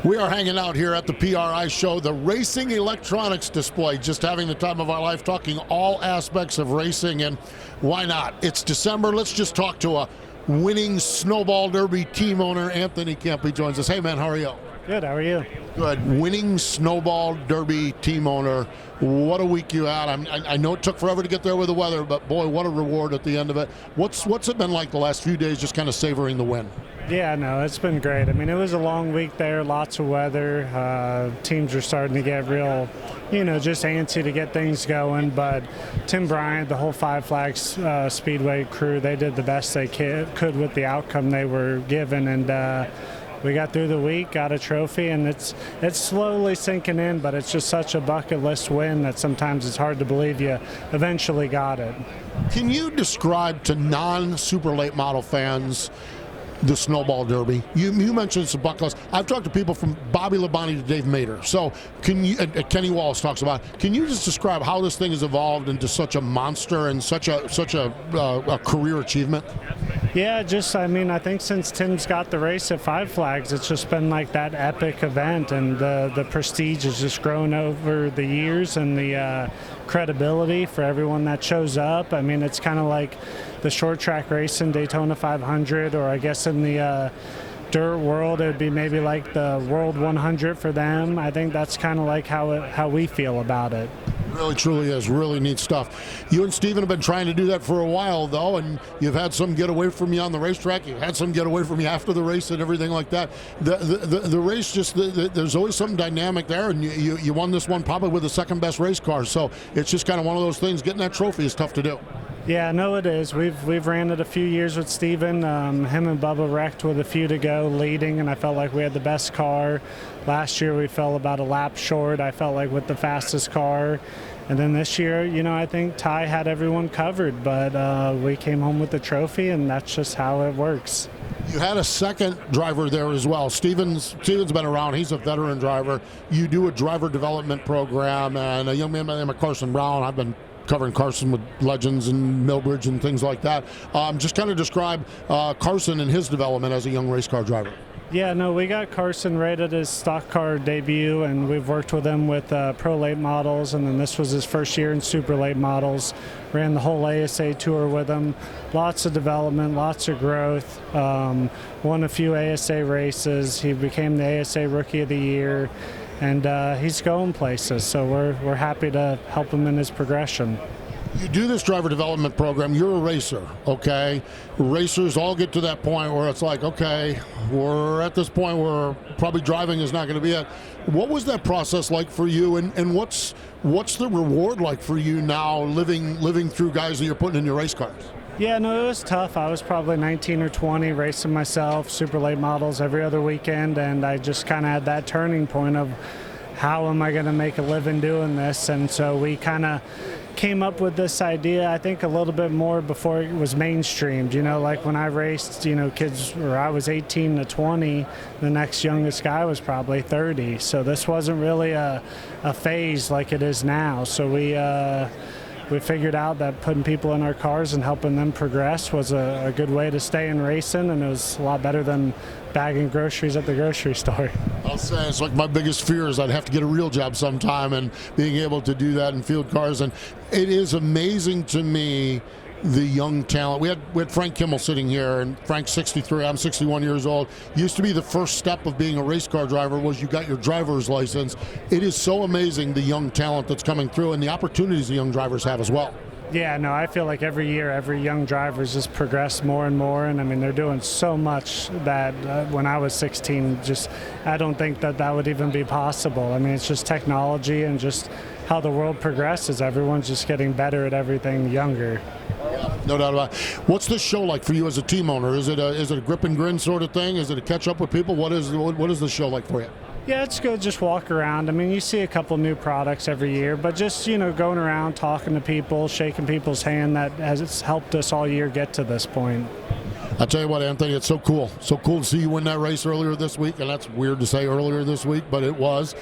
We are hanging out here at the PRI show, the Racing Electronics Display, just having the time of our life, talking all aspects of racing, and why not? It's December. Let's just talk to a winning Snowball Derby team owner. Anthony Campi joins us. Hey, man, how are you? Good, how are you? Good. Winning Snowball Derby team owner. What a week you had. I know it took forever to get there with the weather, but boy, what a reward at the end of it. What's it been like the last few days, just kind of savoring the win? Yeah, no, it's been great. I mean, it was a long week there, lots of weather. Teams are starting to get real, just antsy to get things going. But Tim Bryant, the whole Five Flags Speedway crew, they did the best they could with the outcome they were given. And we got through the week, got a trophy, and it's slowly sinking in, but it's just such a bucket list win that sometimes it's hard to believe you eventually got it. Can you describe to non-super late model fans the Snowball Derby? You mentioned it's a bucket list. I've talked to people from Bobby Labonte to Dave Mader. So can you, Kenny Wallace talks about it. Can you just describe how this thing has evolved into such a monster and such a career achievement? Yeah, I think since Tim's got the race at Five Flags, it's just been like that epic event, and the prestige has just grown over the years, and the credibility for everyone that shows up. I mean, it's kind of like the short track race in Daytona 500, or I guess in the dirt world, it would be maybe like the World 100 for them. I think that's kind of like how we feel about it. Really, truly is. Really neat stuff. You and Steven have been trying to do that for a while, though, and you've had some get away from you on the racetrack. You've had some get away from you after the race and everything like that. The race, there's always some dynamic there, and you won this one probably with the second best race car. So it's just kind of one of those things. Getting that trophy is tough to do. Yeah, no, it is. We've ran it a few years with Steven. Him and Bubba wrecked with a few to go leading, and I felt like we had the best car. Last year we fell about a lap short, I felt like, with the fastest car. And then this year, I think Ty had everyone covered, but we came home with the trophy, and that's just how it works. You had a second driver there as well. Steven's been around. He's a veteran driver. You do a driver development program, and a young man by the name of Carson Brown. I've been covering Carson with Legends and Millbridge and things like that. Just kind of describe Carson and his development as a young race car driver. Yeah, no, we got Carson right at his stock car debut, and we've worked with him with pro late models, and then this was his first year in super late models. Ran the whole ASA tour with him. Lots of development, lots of growth. Won a few ASA races. He became the ASA Rookie of the Year, and he's going places, so we're happy to help him in his progression. You do this driver development program, you're a racer, okay? Racers all get to that point where it's like, okay, we're at this point where probably driving is not going to be it. What was that process like for you, and what's the reward like for you now living through guys that you're putting in your race cars? Yeah, no, it was tough. I was probably 19 or 20 racing myself, super late models every other weekend, and I just kind of had that turning point of how am I going to make a living doing this? And so we kind of came up with this idea, I think, a little bit more before it was mainstreamed. Like when I raced, kids, or I was 18 to 20, the next youngest guy was probably 30. So this wasn't really a phase like it is now. So we figured out that putting people in our cars and helping them progress was a good way to stay in racing, and it was a lot better than bagging groceries at the grocery store. I'll say it's like my biggest fear is I'd have to get a real job sometime, and being able to do that in field cars. And it is amazing to me, the young talent. We had Frank Kimmel sitting here, and Frank's 63, I'm 61 years old. Used to be the first step of being a race car driver was you got your driver's license. It is so amazing, the young talent that's coming through and the opportunities the young drivers have as well. Yeah, no, I feel like every year, every young driver's just progressed more and more, and I mean, they're doing so much that when I was 16, I don't think that would even be possible. I mean, it's just technology and just how the world progresses. Everyone's just getting better at everything younger. No doubt about it. What's this show like for you as a team owner? Is it a grip and grin sort of thing? Is it a catch up with people? What is the show like for you? Yeah, it's good. Just walk around. I mean, you see a couple new products every year, but just, going around, talking to people, shaking people's hand, that has helped us all year get to this point. I tell you what, Anthony, it's so cool. So cool to see you win that race earlier this week, and that's weird to say earlier this week, but it was.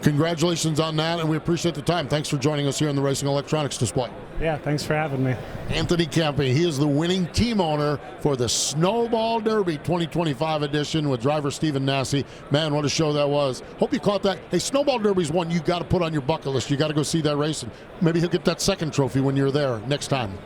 Congratulations on that, and we appreciate the time. Thanks for joining us here on the Racing Electronics Display. Yeah, thanks for having me. Anthony Campi, he is the winning team owner for the Snowball Derby 2025 edition with driver Stephen Nasse. Man, what a show that was. Hope you caught that. Hey, Snowball Derby's one you got to put on your bucket list. You got to go see that race, and maybe he'll get that second trophy when you're there next time.